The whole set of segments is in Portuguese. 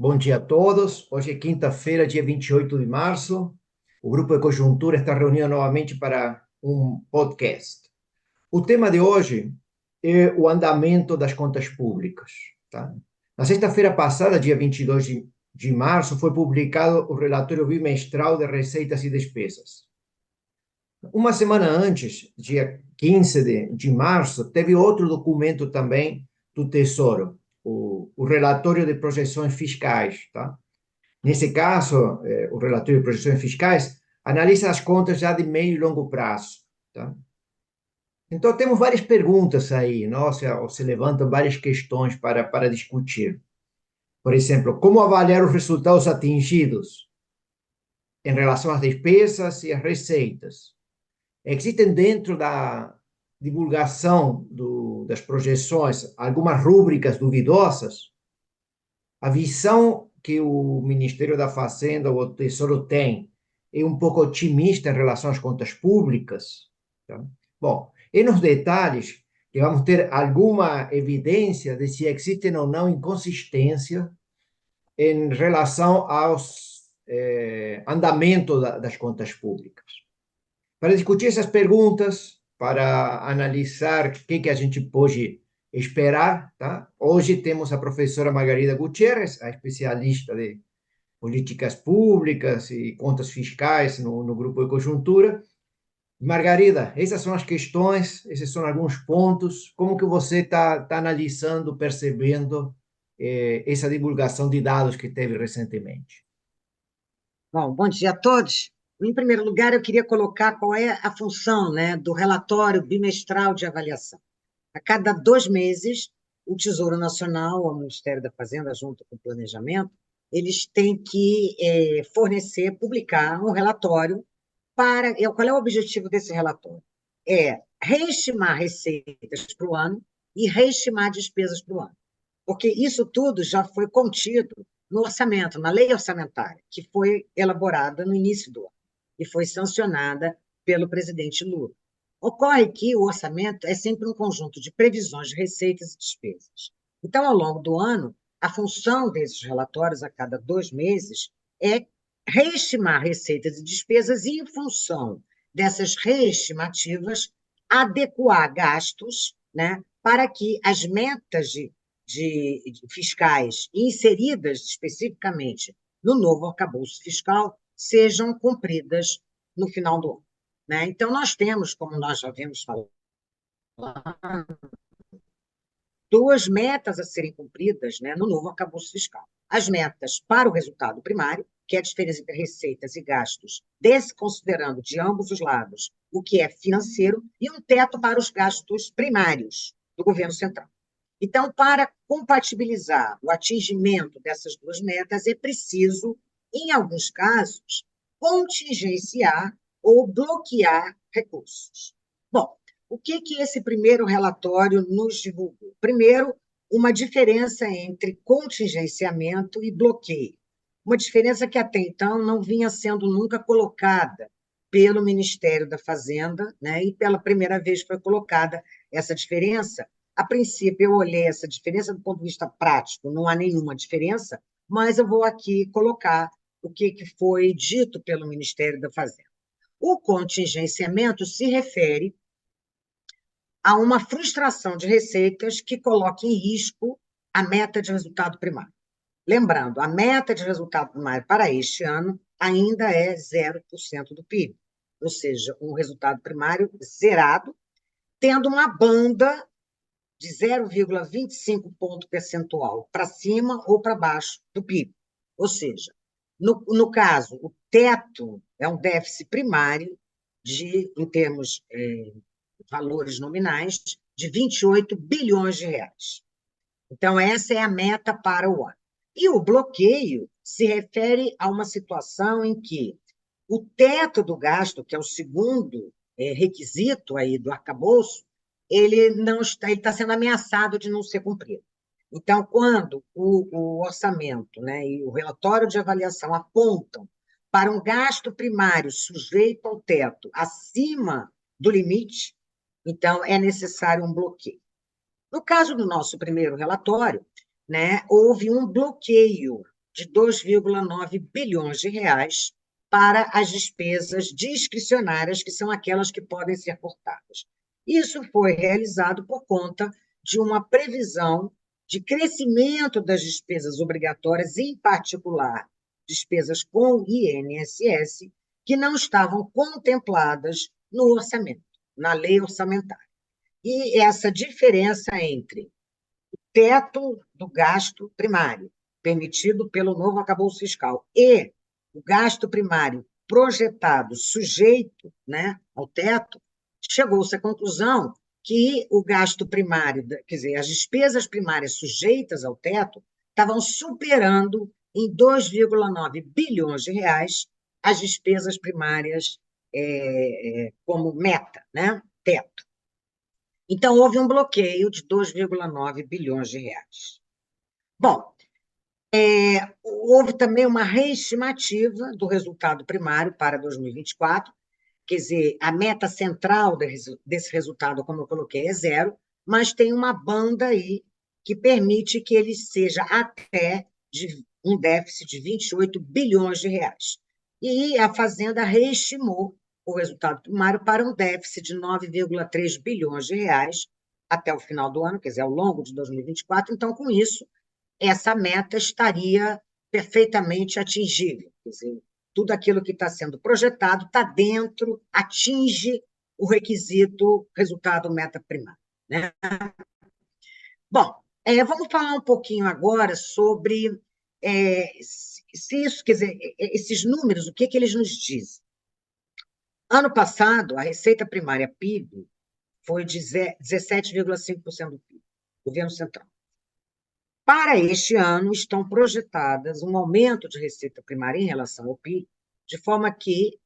Bom dia a todos. Hoje é quinta-feira, dia 28 de março. O Grupo de Conjuntura está reunido novamente para um podcast. O tema de hoje é o andamento das contas públicas. Tá? Na sexta-feira passada, dia 22 de março, foi publicado o relatório bimestral de receitas e despesas. Uma semana antes, dia 15 de março, teve outro documento também do Tesouro, o relatório de projeções fiscais, tá? Nesse caso, o relatório de projeções fiscais analisa as contas já de meio e longo prazo, tá? Então, temos várias perguntas aí, não? Se levantam várias questões para discutir. Por exemplo, como avaliar os resultados atingidos em relação às despesas e às receitas? Existem dentro da divulgação das projeções algumas rúbricas duvidosas? A visão que o Ministério da Fazenda ou o Tesouro tem é um pouco otimista em relação às contas públicas? Tá? Bom, e nos detalhes, que vamos ter alguma evidência de se existem ou não inconsistência em relação aos andamento das contas públicas. Para discutir essas perguntas, para analisar o que a gente pode esperar, tá? Hoje temos a professora Margarida Gutierrez, a especialista de políticas públicas e contas fiscais no Grupo de Conjuntura. Margarida, essas são as questões, esses são alguns pontos. Como que você está analisando, percebendo essa divulgação de dados que teve recentemente? Bom dia a todos. Em primeiro lugar, eu queria colocar qual é a função, né, do relatório bimestral de avaliação. A cada 2 meses, o Tesouro Nacional, o Ministério da Fazenda, junto com o Planejamento, eles têm que fornecer, publicar um relatório para... Qual é o objetivo desse relatório? É reestimar receitas para o ano e reestimar despesas para o ano, porque isso tudo já foi contido no orçamento, na lei orçamentária, que foi elaborada no início do ano e foi sancionada pelo presidente Lula. Ocorre que o orçamento é sempre um conjunto de previsões de receitas e despesas. Então, ao longo do ano, a função desses relatórios, a cada 2 meses, é reestimar receitas e despesas e, em função dessas reestimativas, adequar gastos, né, para que as metas de fiscais inseridas especificamente no novo arcabouço fiscal sejam cumpridas no final do ano, né? Então, nós temos, como nós já vimos falando, duas metas a serem cumpridas, né, no novo arcabouço fiscal. As metas para o resultado primário, que é a diferença entre receitas e gastos, desconsiderando de ambos os lados o que é financeiro, e um teto para os gastos primários do governo central. Então, para compatibilizar o atingimento dessas duas metas, é preciso, em alguns casos, contingenciar ou bloquear recursos. Bom, o que esse primeiro relatório nos divulgou? Primeiro, uma diferença entre contingenciamento e bloqueio. Uma diferença que até então não vinha sendo nunca colocada pelo Ministério da Fazenda, né? E pela primeira vez foi colocada essa diferença. A princípio, eu olhei essa diferença do ponto de vista prático, não há nenhuma diferença, mas eu vou aqui colocar o que foi dito pelo Ministério da Fazenda. O contingenciamento se refere a uma frustração de receitas que coloque em risco a meta de resultado primário. Lembrando, a meta de resultado primário para este ano ainda é 0% do PIB, ou seja, um resultado primário zerado, tendo uma banda de 0,25 ponto percentual para cima ou para baixo do PIB. Ou seja, no caso, o teto é um déficit primário em termos valores nominais, de 28 bilhões de reais. Então, essa é a meta para o ano. E o bloqueio se refere a uma situação em que o teto do gasto, que é o segundo requisito aí do arcabouço, ele não está, ele está sendo ameaçado de não ser cumprido. Então, quando o orçamento, né, e o relatório de avaliação apontam para um gasto primário sujeito ao teto acima do limite, então é necessário um bloqueio. No caso do nosso primeiro relatório, né, houve um bloqueio de 2,9 bilhões de reais para as despesas discricionárias, que são aquelas que podem ser cortadas. Isso foi realizado por conta de uma previsão de crescimento das despesas obrigatórias, em particular despesas com INSS, que não estavam contempladas no orçamento, na lei orçamentária. E essa diferença entre o teto do gasto primário, permitido pelo novo arcabouço fiscal, e o gasto primário projetado, sujeito, né, ao teto, chegou-se à conclusão que o gasto primário, quer dizer, as despesas primárias sujeitas ao teto estavam superando em 2,9 bilhões de reais as despesas primárias como meta, né, teto. Então, houve um bloqueio de 2,9 bilhões de reais. Bom, houve também uma reestimativa do resultado primário para 2024, quer dizer, a meta central desse resultado, como eu coloquei, é zero, mas tem uma banda aí que permite que ele seja até de um déficit de 28 bilhões de reais. E a Fazenda reestimou o resultado primário para um déficit de 9,3 bilhões de reais até o final do ano, quer dizer, ao longo de 2024. Então, com isso, essa meta estaria perfeitamente atingível. Quer dizer, tudo aquilo que está sendo projetado está dentro, atinge o requisito resultado meta primário, né? Bom, vamos falar um pouquinho agora sobre se isso, quer dizer, esses números, o que eles nos dizem. Ano passado, a receita primária PIB foi de 17,5% do PIB, governo central. Para este ano, estão projetadas um aumento de receita primária em relação ao PIB, de forma que,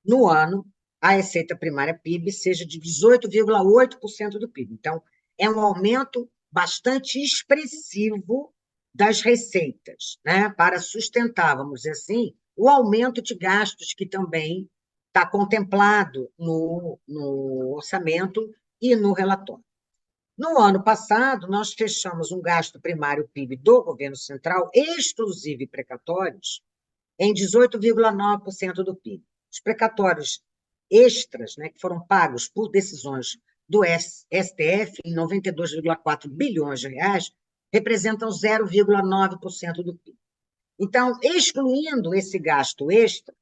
no ano, a receita primária PIB seja de 18,8% do PIB. Então, é um aumento bastante expressivo das receitas, né, para sustentar, vamos dizer assim, o aumento de gastos que também está contemplado no orçamento e no relatório. No ano passado, nós fechamos um gasto primário PIB do governo central, exclusivo e precatórios, em 18,9% do PIB. Os precatórios extras, né, que foram pagos por decisões do STF, em 92,4 bilhões de reais, representam 0,9% do PIB. Então, excluindo esse gasto extra,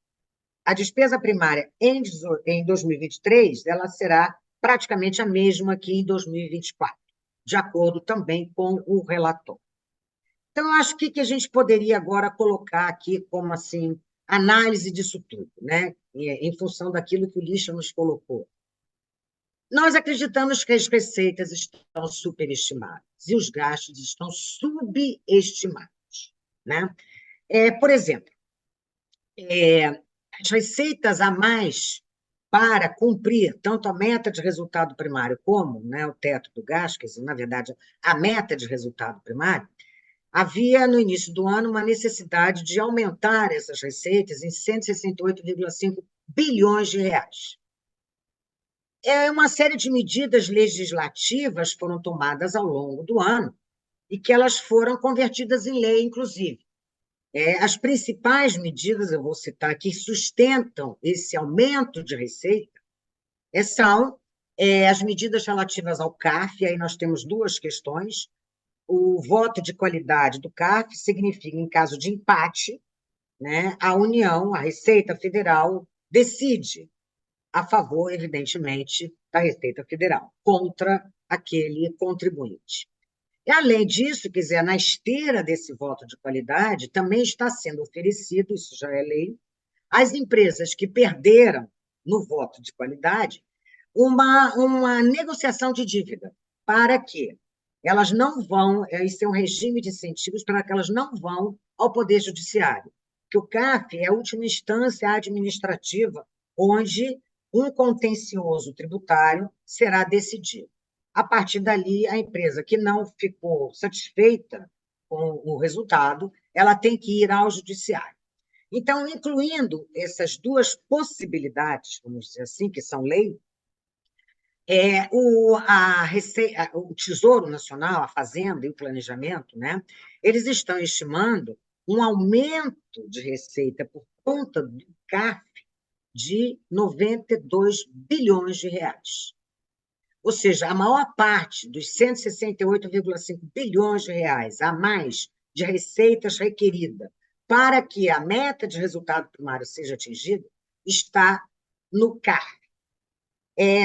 a despesa primária em 2023 ela será praticamente a mesma que em 2024, de acordo também com o relatório. Então, eu acho que a gente poderia agora colocar aqui como assim análise disso tudo, né? Em função daquilo que o Lixa nos colocou. Nós acreditamos que as receitas estão superestimadas e os gastos estão subestimados, né? Por exemplo, as receitas a mais para cumprir tanto a meta de resultado primário como, né, o teto do gasto, quer dizer, na verdade, a meta de resultado primário, havia, no início do ano, uma necessidade de aumentar essas receitas em 168,5 bilhões de reais. Uma série de medidas legislativas foram tomadas ao longo do ano e que elas foram convertidas em lei, inclusive. As principais medidas, eu vou citar aqui, sustentam esse aumento de receita, são as medidas relativas ao CARF, e aí nós temos duas questões. O voto de qualidade do CARF significa, em caso de empate, né, a União, a Receita Federal, decide a favor, evidentemente, da Receita Federal, contra aquele contribuinte. E, além disso, quer dizer, na esteira desse voto de qualidade, também está sendo oferecido, isso já é lei, às empresas que perderam no voto de qualidade uma negociação de dívida, para que elas não vão, isso é um regime de incentivos para que elas não vão ao Poder Judiciário, que o CARF é a última instância administrativa onde um contencioso tributário será decidido. A partir dali, a empresa que não ficou satisfeita com o resultado, ela tem que ir ao judiciário. Então, incluindo essas duas possibilidades, vamos dizer assim, que são lei, o Tesouro Nacional, a Fazenda e o Planejamento, né, eles estão estimando um aumento de receita por conta do CARF de 92 bilhões de reais. Ou seja, a maior parte dos 168,5 bilhões de reais a mais de receitas requerida para que a meta de resultado primário seja atingida está no CARF.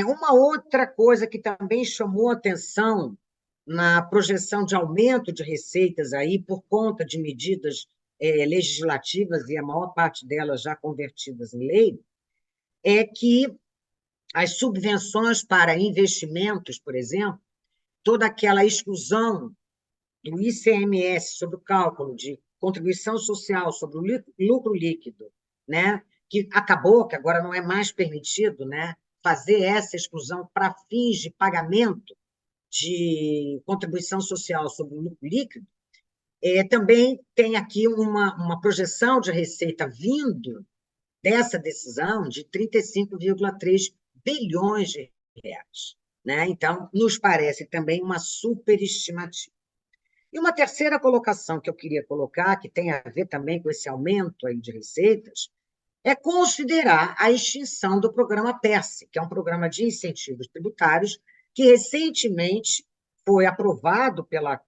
Uma outra coisa que também chamou atenção na projeção de aumento de receitas aí por conta de medidas legislativas, e a maior parte delas já convertidas em lei, é que as subvenções para investimentos, por exemplo, toda aquela exclusão do ICMS sobre o cálculo de contribuição social sobre o lucro líquido, né, que acabou, que agora não é mais permitido, né, fazer essa exclusão para fins de pagamento de contribuição social sobre o lucro líquido, também tem aqui uma projeção de receita vindo dessa decisão de 35,3 bilhões de reais. Né? Então, nos parece também uma superestimativa. E uma terceira colocação que eu queria colocar, que tem a ver também com esse aumento aí de receitas, é considerar a extinção do programa PERSE, que é um programa de incentivos tributários que recentemente foi aprovado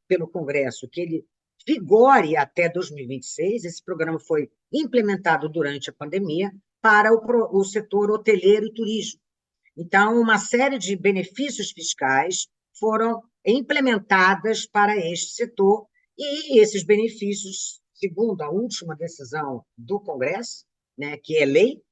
pelo Congresso, que ele vigore até 2026. Esse programa foi implementado durante a pandemia para o setor hoteleiro e turismo. Então, uma série de benefícios fiscais foram implementadas para este setor, e esses benefícios, segundo a última decisão do Congresso, né, que é lei,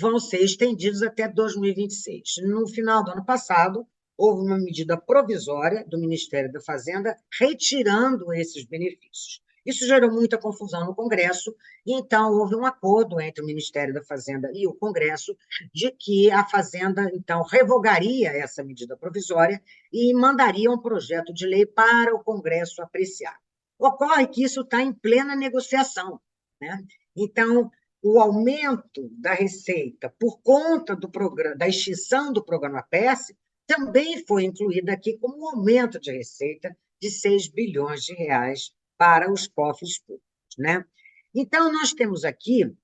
vão ser estendidos até 2026. No final do ano passado, houve uma medida provisória do Ministério da Fazenda retirando esses benefícios. Isso gerou muita confusão no Congresso, e então houve um acordo entre o Ministério da Fazenda e o Congresso de que a Fazenda, então, revogaria essa medida provisória e mandaria um projeto de lei para o Congresso apreciar. Ocorre que isso está em plena negociação, né? Então, o aumento da receita por conta da extinção do programa PES também foi incluído aqui como um aumento de receita de 6 bilhões de reais para os cofres públicos. Né? Então, nós temos aqui,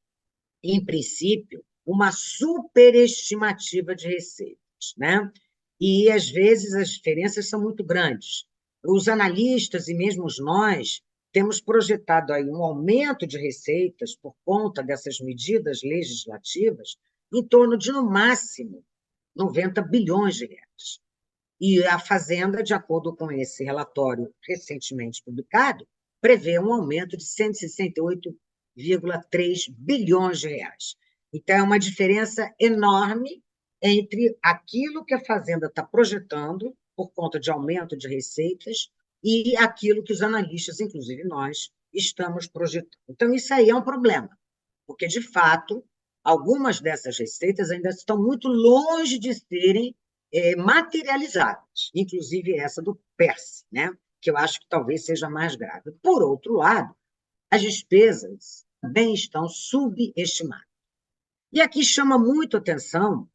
em princípio, uma superestimativa de receitas. Né? E, às vezes, as diferenças são muito grandes. Os analistas e mesmo nós temos projetado aí um aumento de receitas por conta dessas medidas legislativas em torno de, no máximo, 90 bilhões de reais. E a Fazenda, de acordo com esse relatório recentemente publicado, prevê um aumento de 168,3 bilhões de reais. Então, é uma diferença enorme entre aquilo que a Fazenda está projetando por conta de aumento de receitas e aquilo que os analistas, inclusive nós, estamos projetando. Então, isso aí é um problema, porque, de fato, algumas dessas receitas ainda estão muito longe de serem materializadas, inclusive essa do PERSE, né? Que eu acho que talvez seja mais grave. Por outro lado, as despesas também estão subestimadas. E aqui chama muito atenção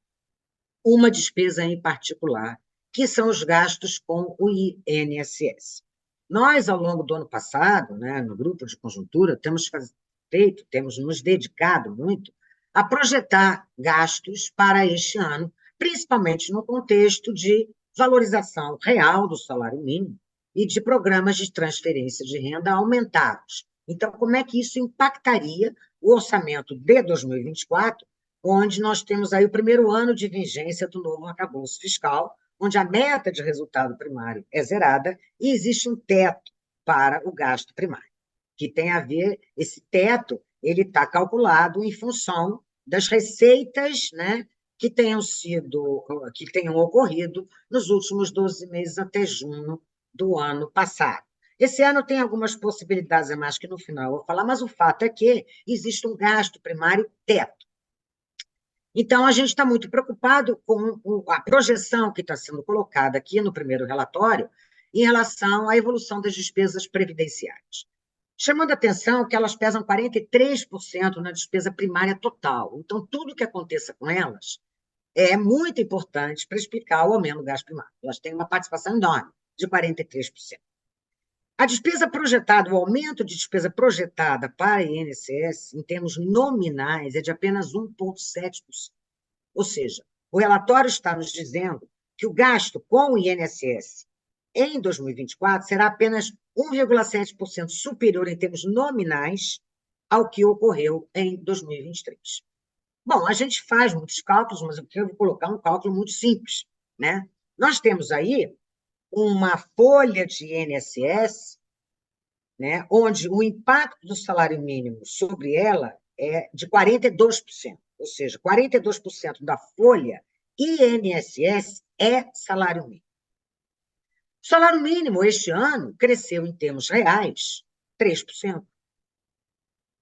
uma despesa em particular, que são os gastos com o INSS. Nós, ao longo do ano passado, né, no grupo de conjuntura, temos nos dedicado muito a projetar gastos para este ano, principalmente no contexto de valorização real do salário mínimo e de programas de transferência de renda aumentados. Então, como é que isso impactaria o orçamento de 2024, onde nós temos aí o primeiro ano de vigência do novo arcabouço fiscal, onde a meta de resultado primário é zerada e existe um teto para o gasto primário, que tem a ver, esse teto, ele está calculado em função das receitas, né, que tenham ocorrido nos últimos 12 meses até junho do ano passado. Esse ano tem algumas possibilidades a mais que no final eu vou falar, mas o fato é que existe um gasto primário teto. Então, a gente está muito preocupado com a projeção que está sendo colocada aqui no primeiro relatório em relação à evolução das despesas previdenciárias. Chamando a atenção que elas pesam 43% na despesa primária total. Então, tudo que aconteça com elas é muito importante para explicar o aumento do gasto primário. Elas têm uma participação enorme, de 43%. A despesa projetada, o aumento de despesa projetada para a INSS, em termos nominais, é de apenas 1,7%. Ou seja, o relatório está nos dizendo que o gasto com o INSS em 2024 será apenas 1,7% superior em termos nominais ao que ocorreu em 2023. Bom, a gente faz muitos cálculos, mas eu vou colocar um cálculo muito simples, né? Nós temos aí uma folha de INSS, né, onde o impacto do salário mínimo sobre ela é de 42%, ou seja, 42% da folha INSS é salário mínimo. O salário mínimo este ano cresceu em termos reais 3%.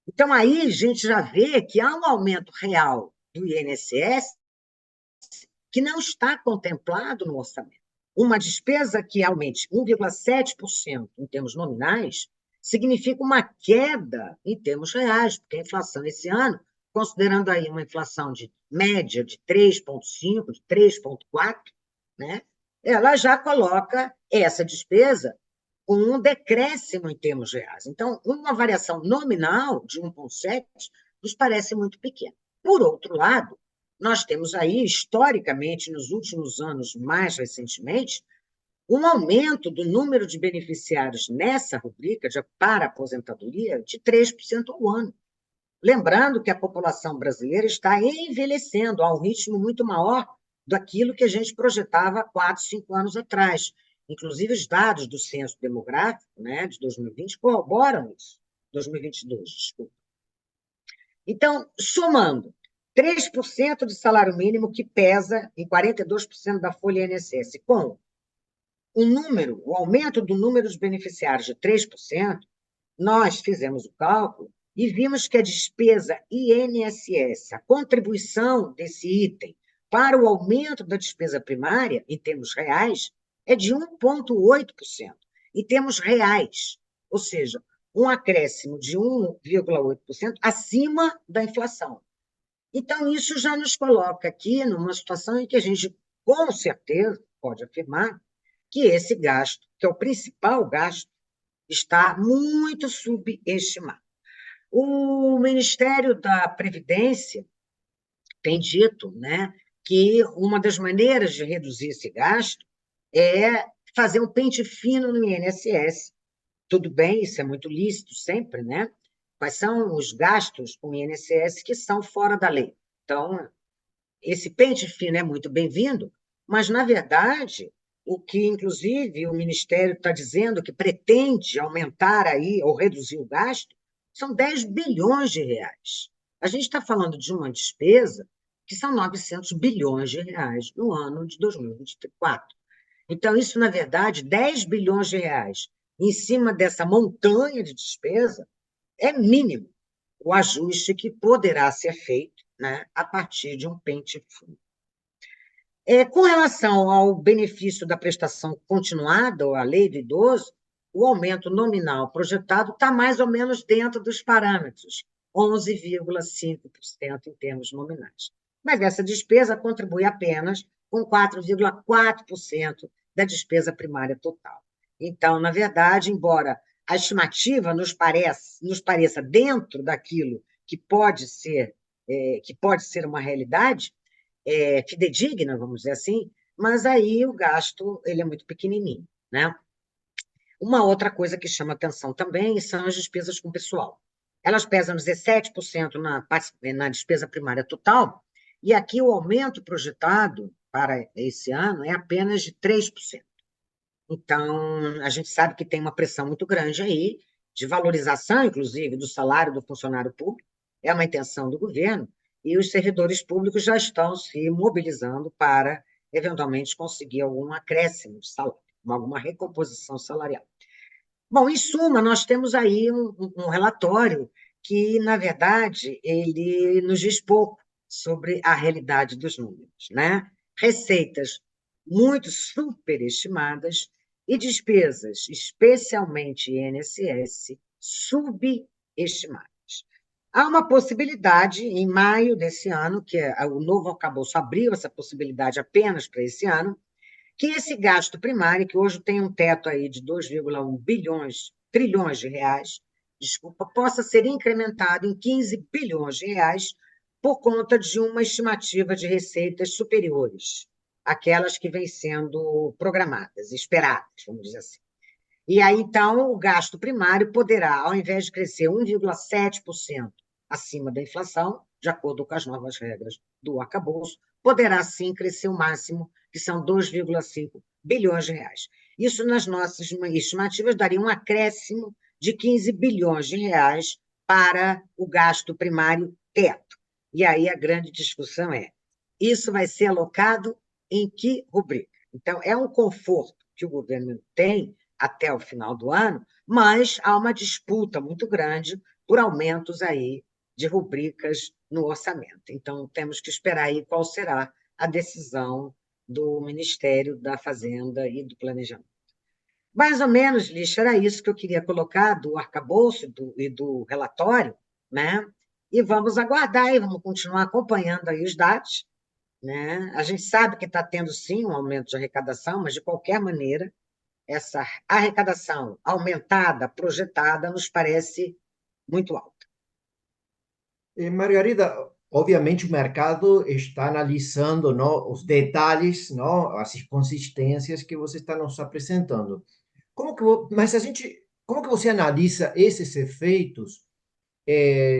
Então, aí a gente já vê que há um aumento real do INSS que não está contemplado no orçamento. Uma despesa que aumente 1,7% em termos nominais significa uma queda em termos reais, porque a inflação esse ano, considerando aí uma inflação de média de 3,5%, de 3,4%, né, ela já coloca essa despesa com um decréscimo em termos reais. Então, uma variação nominal de 1,7% nos parece muito pequena. Por outro lado, nós temos aí, historicamente, nos últimos anos, mais recentemente, um aumento do número de beneficiários nessa rubrica para aposentadoria de 3% ao ano. Lembrando que a população brasileira está envelhecendo a um ritmo muito maior daquilo que a gente projetava há 4, 5 anos atrás. Inclusive, os dados do Censo Demográfico, né, de 2020 corroboram isso. 2022, desculpa. Então, somando 3% de salário mínimo que pesa em 42% da folha INSS, com o aumento do número de beneficiários de 3%, nós fizemos o cálculo e vimos que a despesa INSS, a contribuição desse item para o aumento da despesa primária, em termos reais, é de 1,8%. Em termos reais, ou seja, um acréscimo de 1,8% acima da inflação. Então, isso já nos coloca aqui numa situação em que a gente, com certeza, pode afirmar que esse gasto, que é o principal gasto, está muito subestimado. O Ministério da Previdência tem dito, né, que uma das maneiras de reduzir esse gasto é fazer um pente fino no INSS. Tudo bem, isso é muito lícito sempre, né? Quais são os gastos com o INSS que são fora da lei? Então, esse pente fino é muito bem-vindo, mas, na verdade, o que, inclusive, o Ministério está dizendo que pretende aumentar aí, ou reduzir o gasto, são 10 bilhões de reais. A gente está falando de uma despesa que são 900 bilhões de reais no ano de 2024. Então, isso, na verdade, 10 bilhões de reais em cima dessa montanha de despesa é mínimo o ajuste que poderá ser feito, né, a partir de um pente fino. Com relação ao benefício da prestação continuada, ou a lei do idoso, o aumento nominal projetado está mais ou menos dentro dos parâmetros, 11,5% em termos nominais. Mas essa despesa contribui apenas com 4,4% da despesa primária total. Então, na verdade, embora a estimativa nos pareça dentro daquilo que pode ser uma realidade, fidedigna, vamos dizer assim, mas aí o gasto ele é muito pequenininho, né? Uma outra coisa que chama atenção também são as despesas com pessoal. Elas pesam 17% na despesa primária total, e aqui o aumento projetado para esse ano é apenas de 3%. Então, a gente sabe que tem uma pressão muito grande aí, de valorização, inclusive, do salário do funcionário público, é uma intenção do governo, e os servidores públicos já estão se mobilizando para, eventualmente, conseguir algum acréscimo de salário, alguma recomposição salarial. Bom, em suma, nós temos aí um relatório que, na verdade, ele nos diz pouco sobre a realidade dos números, né? Receitas muito superestimadas e despesas, especialmente INSS, subestimadas. Há uma possibilidade, em maio desse ano, que o novo arcabouço abriu essa possibilidade apenas para esse ano, que esse gasto primário, que hoje tem um teto aí de 2,1 trilhões de reais, desculpa, possa ser incrementado em 15 bilhões de reais por conta de uma estimativa de receitas superiores àquelas que vêm sendo programadas, esperadas, vamos dizer assim. E aí, então, o gasto primário poderá, ao invés de crescer 1,7% acima da inflação, de acordo com as novas regras do arcabouço, poderá sim crescer o máximo, que são 2,5 bilhões de reais. Isso, nas nossas estimativas, daria um acréscimo de 15 bilhões de reais para o gasto primário teto. E aí a grande discussão é: isso vai ser alocado em que rubrica? Então, é um conforto que o governo tem até o final do ano, mas há uma disputa muito grande por aumentos aí de rubricas no orçamento. Então, temos que esperar aí qual será a decisão do Ministério da Fazenda e do Planejamento. Mais ou menos, Lixa, era isso que eu queria colocar do arcabouço e do relatório, né? E vamos aguardar e vamos continuar acompanhando aí os dados, né? A gente sabe que está tendo, sim, um aumento de arrecadação, mas, de qualquer maneira, essa arrecadação aumentada, projetada, nos parece muito alta. Margarida, obviamente o mercado está analisando, não, os detalhes, não, as inconsistências que você está nos apresentando. Mas como que você analisa esses efeitos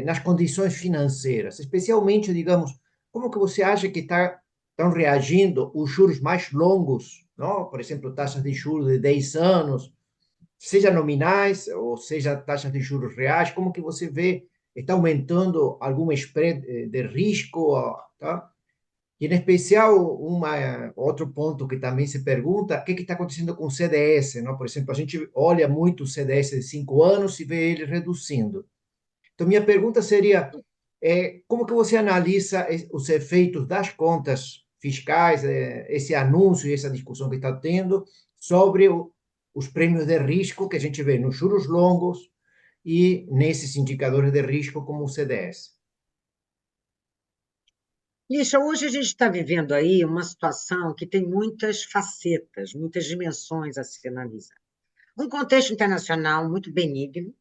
nas condições financeiras, especialmente, digamos, como que você acha que estão reagindo os juros mais longos, não? Por exemplo, taxas de juros de 10 anos, seja nominais ou seja taxas de juros reais, como que você vê, está aumentando algum spread de risco, tá? E, em especial, outro ponto que também se pergunta, o que está acontecendo com o CDS, não? Por exemplo, a gente olha muito o CDS de 5 anos e vê ele reduzindo. Então, minha pergunta seria, como que você analisa os efeitos das contas fiscais, esse anúncio e essa discussão que está tendo sobre os prêmios de risco que a gente vê nos juros longos e nesses indicadores de risco como o CDS? Lixa, hoje a gente está vivendo aí uma situação que tem muitas facetas, muitas dimensões a se analisar. Um contexto internacional muito benigno,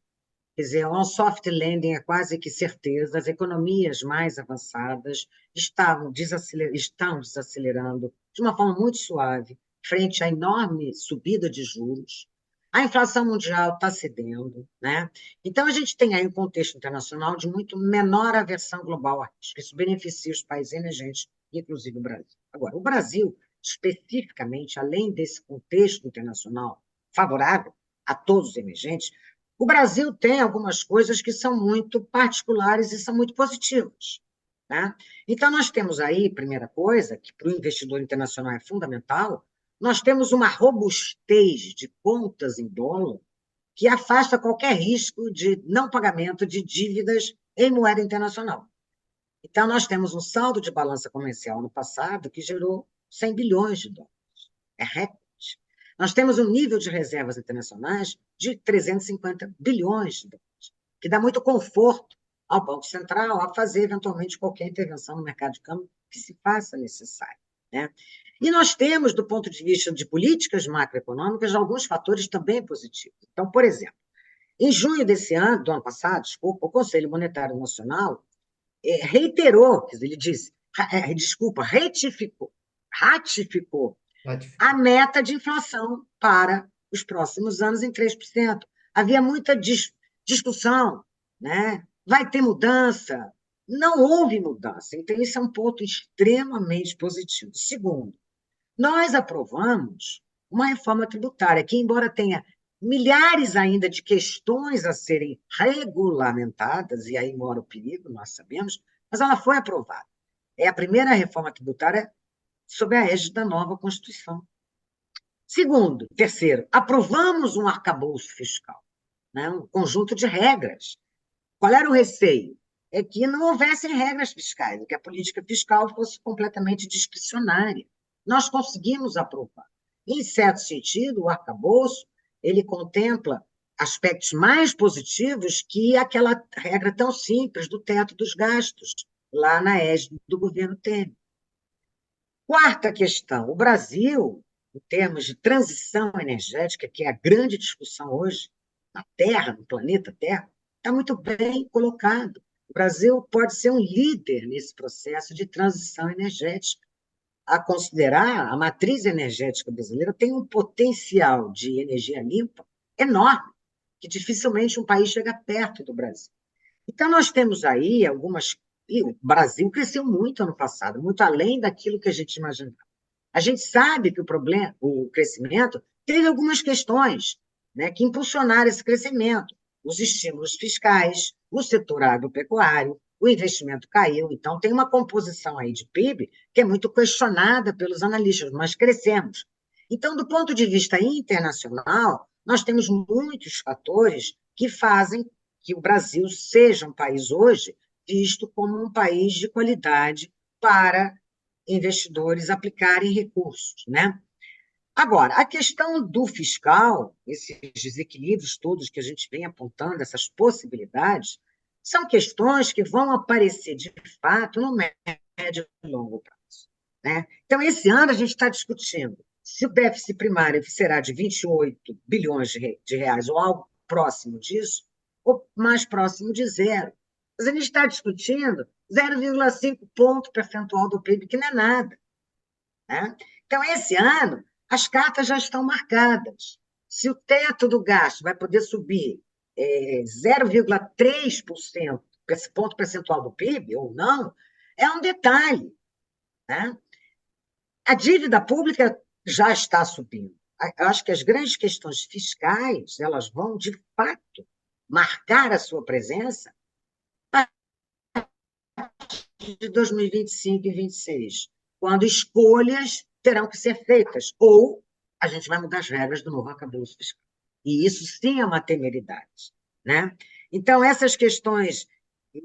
quer dizer, um soft landing é quase que certeza, as economias mais avançadas estão desacelerando de uma forma muito suave, frente à enorme subida de juros. A inflação mundial está cedendo, né? Então, a gente tem aí um contexto internacional de muito menor aversão global a risco. Isso beneficia os países emergentes, inclusive o Brasil. Agora, o Brasil, especificamente, além desse contexto internacional favorável a todos os emergentes, o Brasil tem algumas coisas que são muito particulares e são muito positivas, né? Então, nós temos aí, primeira coisa, que para o investidor internacional é fundamental, nós temos uma robustez de contas em dólar que afasta qualquer risco de não pagamento de dívidas em moeda internacional. Então, nós temos um saldo de balança comercial no passado que gerou 100 bilhões de dólares. É recorde. Nós temos um nível de reservas internacionais de 350 bilhões de dólares, que dá muito conforto ao Banco Central a fazer, eventualmente, qualquer intervenção no mercado de câmbio que se faça necessária, né? E nós temos, do ponto de vista de políticas macroeconômicas, alguns fatores também positivos. Então, por exemplo, em junho desse ano, do ano passado, desculpa, o Conselho Monetário Nacional reiterou, quer dizer, ele disse, ratificou a meta de inflação para os próximos anos em 3%. Havia muita discussão, né? Vai ter mudança? Não houve mudança. Então, isso é um ponto extremamente positivo. Segundo, nós aprovamos uma reforma tributária que, embora tenha milhares ainda de questões a serem regulamentadas, e aí mora o perigo, nós sabemos, mas ela foi aprovada. É a primeira reforma tributária sob a égide da nova Constituição. Segundo, terceiro, aprovamos um arcabouço fiscal, né? Um conjunto de regras. Qual era o receio? É que não houvessem regras fiscais, que a política fiscal fosse completamente discricionária. Nós conseguimos aprovar. Em certo sentido, o arcabouço ele contempla aspectos mais positivos que aquela regra tão simples do teto dos gastos, lá na égide do governo Temer. Quarta questão: o Brasil em termos de transição energética, que é a grande discussão hoje, na Terra, no planeta Terra, está muito bem colocado. O Brasil pode ser um líder nesse processo de transição energética. A considerar, a matriz energética brasileira tem um potencial de energia limpa enorme, que dificilmente um país chega perto do Brasil. Então, nós temos aí algumas. E o Brasil cresceu muito ano passado, muito além daquilo que a gente imaginava. A gente sabe que o crescimento teve algumas questões, né, que impulsionaram esse crescimento. Os estímulos fiscais, o setor agropecuário, o investimento caiu. Então, tem uma composição aí de PIB que é muito questionada pelos analistas, mas crescemos. Então, do ponto de vista internacional, nós temos muitos fatores que fazem que o Brasil seja um país hoje visto como um país de qualidade para investidores aplicarem recursos, né? Agora, a questão do fiscal, esses desequilíbrios todos que a gente vem apontando, essas possibilidades, são questões que vão aparecer de fato no médio e longo prazo, né? Então, esse ano a gente está discutindo se o déficit primário será de 28 bilhões de reais ou algo próximo disso, ou mais próximo de zero. Mas a gente está discutindo 0,5 ponto percentual do PIB, que não é nada, né? Então, esse ano, as cartas já estão marcadas. Se o teto do gasto vai poder subir 0,3%, esse ponto percentual do PIB, ou não, é um detalhe, né? A dívida pública já está subindo. Eu acho que as grandes questões fiscais, elas vão, de fato, marcar a sua presença de 2025 e 2026, quando escolhas terão que ser feitas, ou a gente vai mudar as regras do novo arcabouço fiscal. E isso sim é uma temeridade, né? Então, essas questões,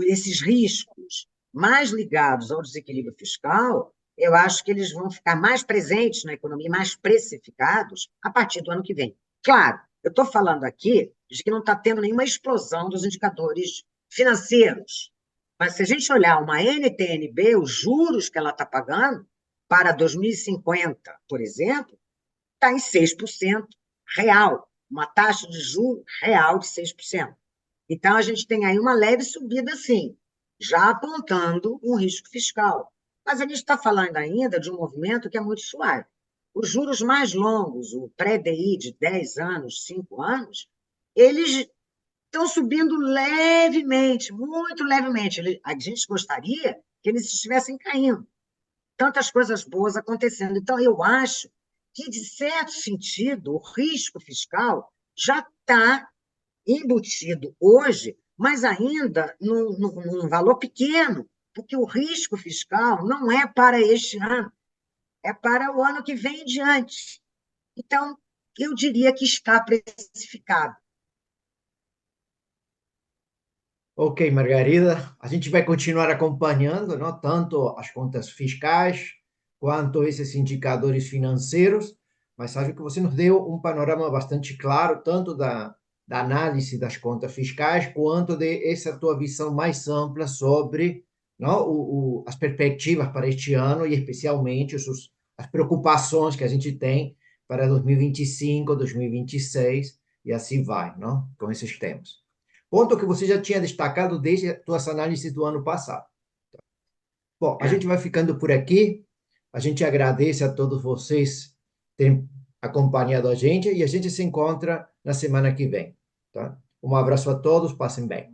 esses riscos mais ligados ao desequilíbrio fiscal, eu acho que eles vão ficar mais presentes na economia, mais precificados a partir do ano que vem. Claro, eu estou falando aqui de que não está tendo nenhuma explosão dos indicadores financeiros, mas se a gente olhar uma NTN-B, os juros que ela está pagando para 2050, por exemplo, está em 6% real, uma taxa de juros real de 6%. Então, a gente tem aí uma leve subida, sim, já apontando um risco fiscal. Mas a gente está falando ainda de um movimento que é muito suave. Os juros mais longos, o pré-DI de 10 anos, 5 anos, eles estão subindo levemente, muito levemente. A gente gostaria que eles estivessem caindo. Tantas coisas boas acontecendo. Então, eu acho que, de certo sentido, o risco fiscal já está embutido hoje, mas ainda num valor pequeno, porque o risco fiscal não é para este ano, é para o ano que vem em diante. Então, eu diria que está precificado. Ok, Margarida, a gente vai continuar acompanhando, não, tanto as contas fiscais quanto esses indicadores financeiros, mas acho que você nos deu um panorama bastante claro, tanto da análise das contas fiscais, quanto de essa tua visão mais ampla sobre, não, as perspectivas para este ano e especialmente as preocupações que a gente tem para 2025, 2026 e assim vai, não, com esses temas. Ponto que você já tinha destacado desde a tua análise do ano passado. Bom, a gente vai ficando por aqui. A gente agradece a todos vocês terem acompanhado a gente e a gente se encontra na semana que vem. Tá? Um abraço a todos, passem bem.